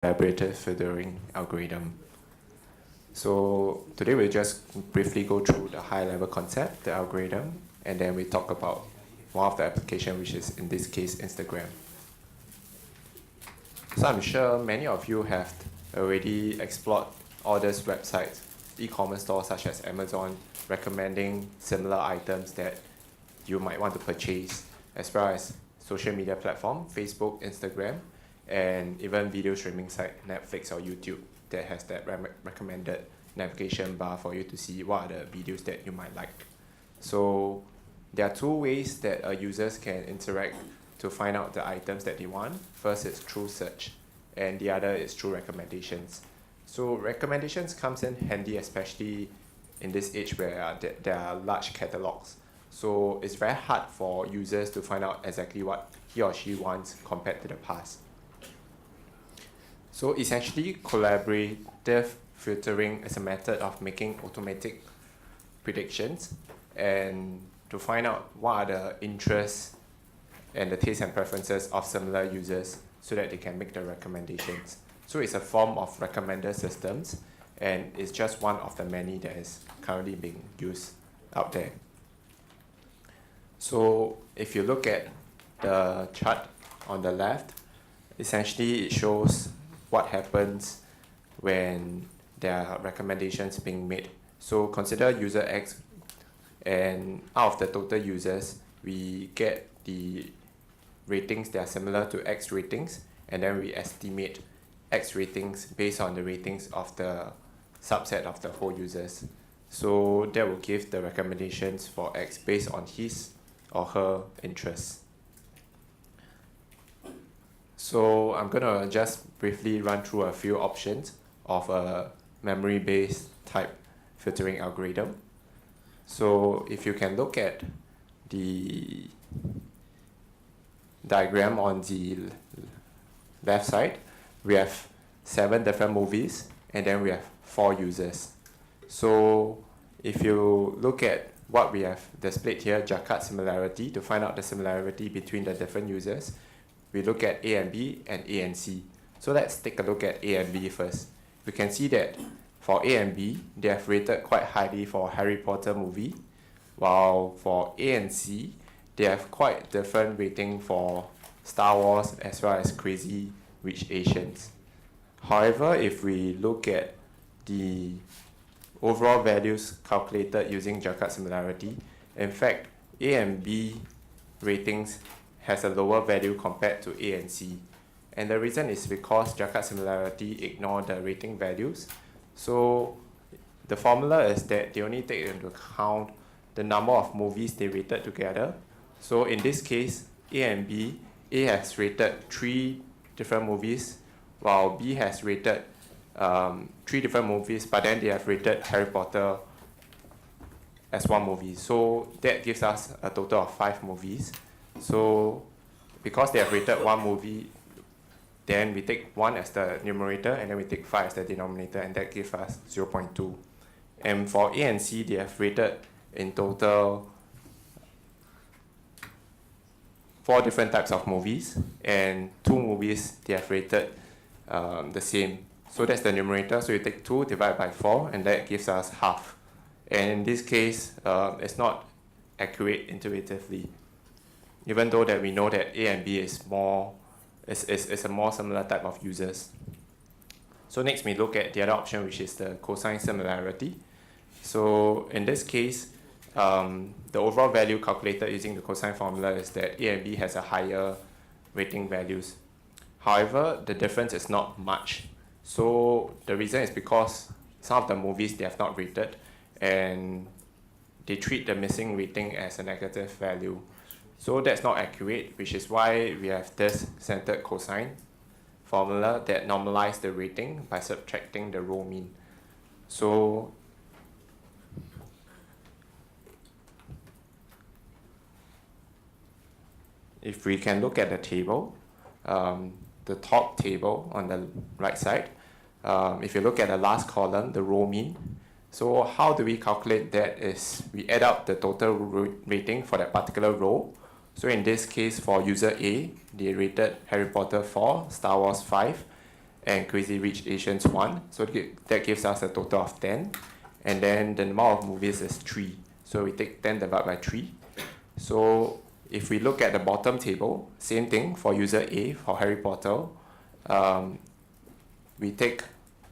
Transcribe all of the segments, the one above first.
collaborative filtering algorithm. So today we'll just briefly go through the high-level concept, the algorithm, and then we talk about one of the application, which is in this case Instagram. So I'm sure many of you have already explored all these websites, e-commerce stores such as Amazon, recommending similar items that you might want to purchase, as well as social media platform, Facebook, Instagram, and even video streaming site, Netflix or YouTube, that has that recommended navigation bar for you to see what are the videos that you might like. So there are two ways that users can interact to find out the items that they want. First is through search, and the other is through recommendations. So recommendations comes in handy, especially in this age where there are large catalogs. So it's very hard for users to find out exactly what he or she wants compared to the past. So essentially, collaborative filtering is a method of making automatic predictions and to find out what are the interests and the tastes and preferences of similar users so that they can make the recommendations. So it's a form of recommender systems, and it's just one of the many that is currently being used out there. So if you look at the chart on the left, essentially it shows what happens when there are recommendations being made. So consider user X, and out of the total users, we get the ratings that are similar to X ratings, and then we estimate X ratings based on the ratings of the subset of the whole users. So that will give the recommendations for X based on his or her interests. So I'm going to just briefly run through a few options of a memory-based type filtering algorithm. So if you can look at the diagram on the left side, we have 7 different movies, and then we have 4 users. So if you look at what we have displayed here, Jaccard Similarity, to find out the similarity between the different users, we look at A and B and A and C. So let's take a look at A and B first. We can see that for A and B, they have rated quite highly for Harry Potter movie, while for A and C, they have quite different rating for Star Wars as well as Crazy Rich Asians. However, if we look at the overall values calculated using Jaccard Similarity, in fact, A and B ratings has a lower value compared to A and C. And the reason is because Jaccard Similarity ignore the rating values. So the formula is that they only take into account the number of movies they rated together. So in this case, A and B, A has rated 3 different movies, while B has rated 3 different movies, but then they have rated Harry Potter as 1 movie. So that gives us a total of 5 movies. So because they have rated 1 movie, then we take 1 as the numerator, and then we take 5 as the denominator, and that gives us 0.2. And for A and C, they have rated in total 4 different types of movies, and 2 movies they have rated the same. So that's the numerator, so you take 2 divided by 4, and that gives us half. And in this case, it's not accurate intuitively, even though that we know that A and B is a more similar type of users. So next we look at the other option, which is the Cosine Similarity. So in this case, the overall value calculated using the cosine formula is that A and B has a higher rating values. However, the difference is not much. So the reason is because some of the movies they have not rated, and they treat the missing rating as a negative value. So that's not accurate, which is why we have this centered cosine formula that normalizes the rating by subtracting the row mean. So if we can look at the table, the top table on the right side, if you look at the last column, the row mean, so how do we calculate that is we add up the total rating for that particular row. So in this case, for user A, they rated Harry Potter 4, Star Wars 5, and Crazy Rich Asians 1. So that gives us a total of 10. And then the number of movies is 3. So we take 10 divided by 3. So if we look at the bottom table, same thing for user A for Harry Potter. We take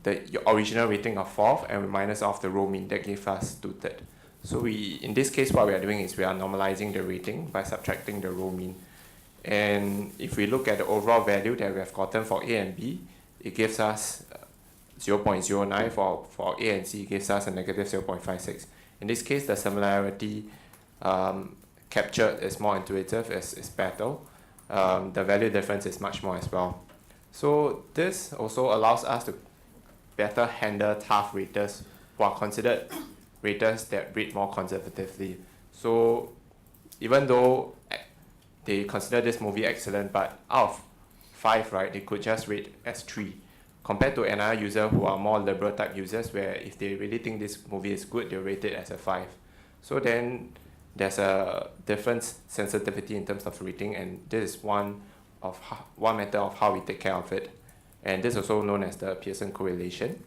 the original rating of 4 and we minus off the row mean. That gives us 2/3. So in this case, what we are doing is we are normalizing the rating by subtracting the row mean. And if we look at the overall value that we have gotten for A and B, it gives us 0.09. For A and C, it gives us a negative 0.56. In this case, the similarity captured is more intuitive, is better. The value difference is much more as well. So this also allows us to better handle tough raters who are considered raters that rate more conservatively. So even though they consider this movie excellent, but out of 5, right, they could just rate as 3. Compared to another user who are more liberal type users, where if they really think this movie is good, they'll rate it as a 5. So then there's a different sensitivity in terms of rating, and this is one method of how we take care of it. And this is also known as the Pearson correlation.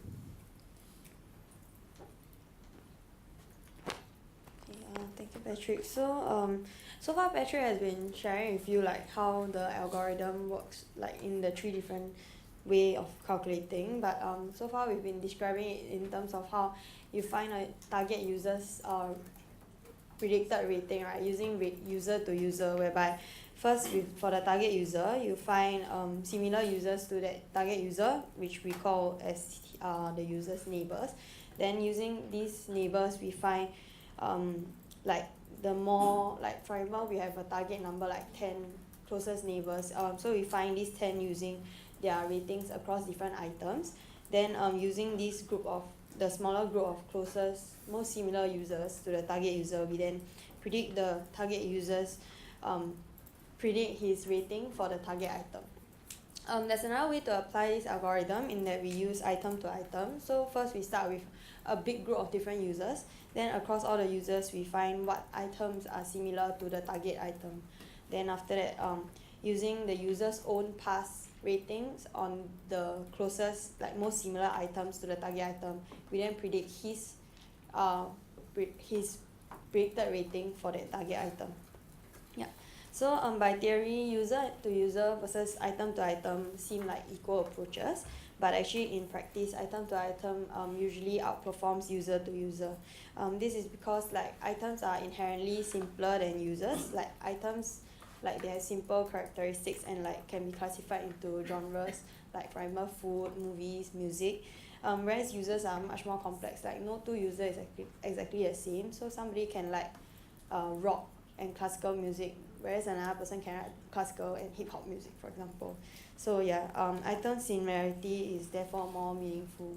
Thank you, Patrick. So far Patrick has been sharing with you like how the algorithm works, like in the 3 different way of calculating, but so far we've been describing it in terms of how you find a target user's predicted rating, right, using user to user, whereby first for the target user you find similar users to that target user, which we call as the user's neighbors. Then using these neighbors we find like the more, like for example we have a target number like 10 closest neighbors, so we find these 10 using their ratings across different items. Then using this the smaller group of closest, most similar users to the target user, we then predict the target users, predict his rating for the target item. There's another way to apply this algorithm in that we use item to item. So first we start with a big group of different users, then across all the users we find what items are similar to the target item. Then after that, using the user's own past ratings on the closest, like most similar items to the target item, we then predict his predicted rating for that target item. Yeah. So by theory, user to user versus item to item seem like equal approaches, but actually in practice, item to item usually outperforms user to user. This is because like items are inherently simpler than users. Like items, like they have simple characteristics and like can be classified into genres, like for example food, movies, music. Whereas users are much more complex. Like no two users is exactly the same. So somebody can like rock and classical music, whereas another person can write classical and hip hop music, for example. So yeah, item similarity is therefore more meaningful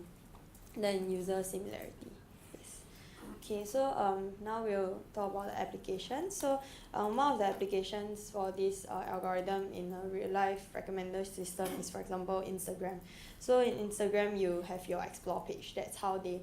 than user similarity. Yes. Okay, so now we'll talk about the application. So one of the applications for this algorithm in a real life recommender system is, for example, Instagram. So in Instagram, you have your explore page. That's how they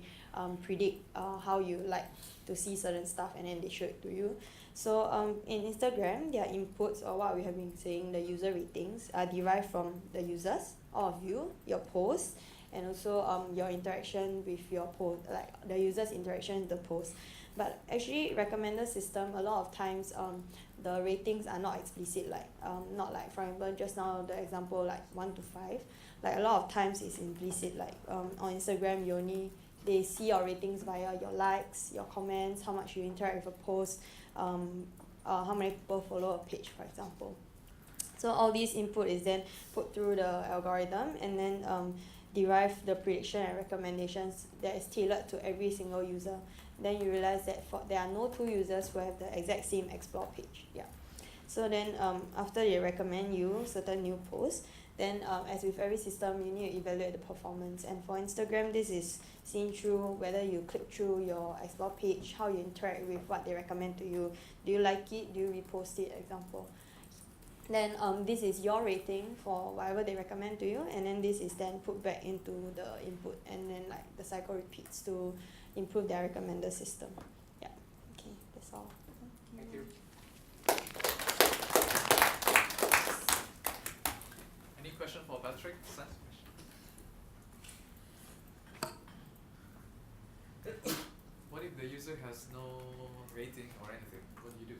predict how you like to see certain stuff, and then they show it to you. So in Instagram, their inputs, or what we have been saying, the user ratings, are derived from the users, all of you, your posts, and also your interaction with your post, like the user's interaction with the post. But actually, recommender system, a lot of times the ratings are not explicit, like not like, for example, just now the example like 1 to 5. Like a lot of times it's implicit, like on Instagram they see your ratings via your likes, your comments, how much you interact with a post, how many people follow a page, for example. So all these input is then put through the algorithm and then derive the prediction and recommendations that is tailored to every single user. Then you realize that there are no two users who have the exact same explore page. Yeah. So then after they recommend you certain new posts, then as with every system, you need to evaluate the performance. And for Instagram, this is seen through whether you click through your explore page, how you interact with what they recommend to you. Do you like it? Do you repost it, example? Then this is your rating for whatever they recommend to you, and then this is then put back into the input, and then like the cycle repeats to improve their recommender system. Yeah. Okay, that's all. Thank you. Any question for Patrick? Science question? there's no rating or anything, what do you do?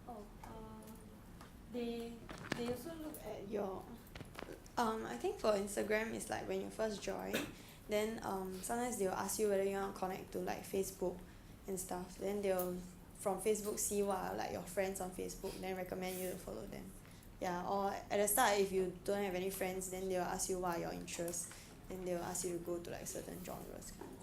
Oh, they also look at your I think for Instagram it's like when you first join, then sometimes they will ask you whether you want to connect to like Facebook and stuff. Then they will from Facebook see what are like your friends on Facebook, then recommend you to follow them. Yeah, or at the start if you don't have any friends, then they will ask you what are your interests, then they will ask you to go to like certain genres kind.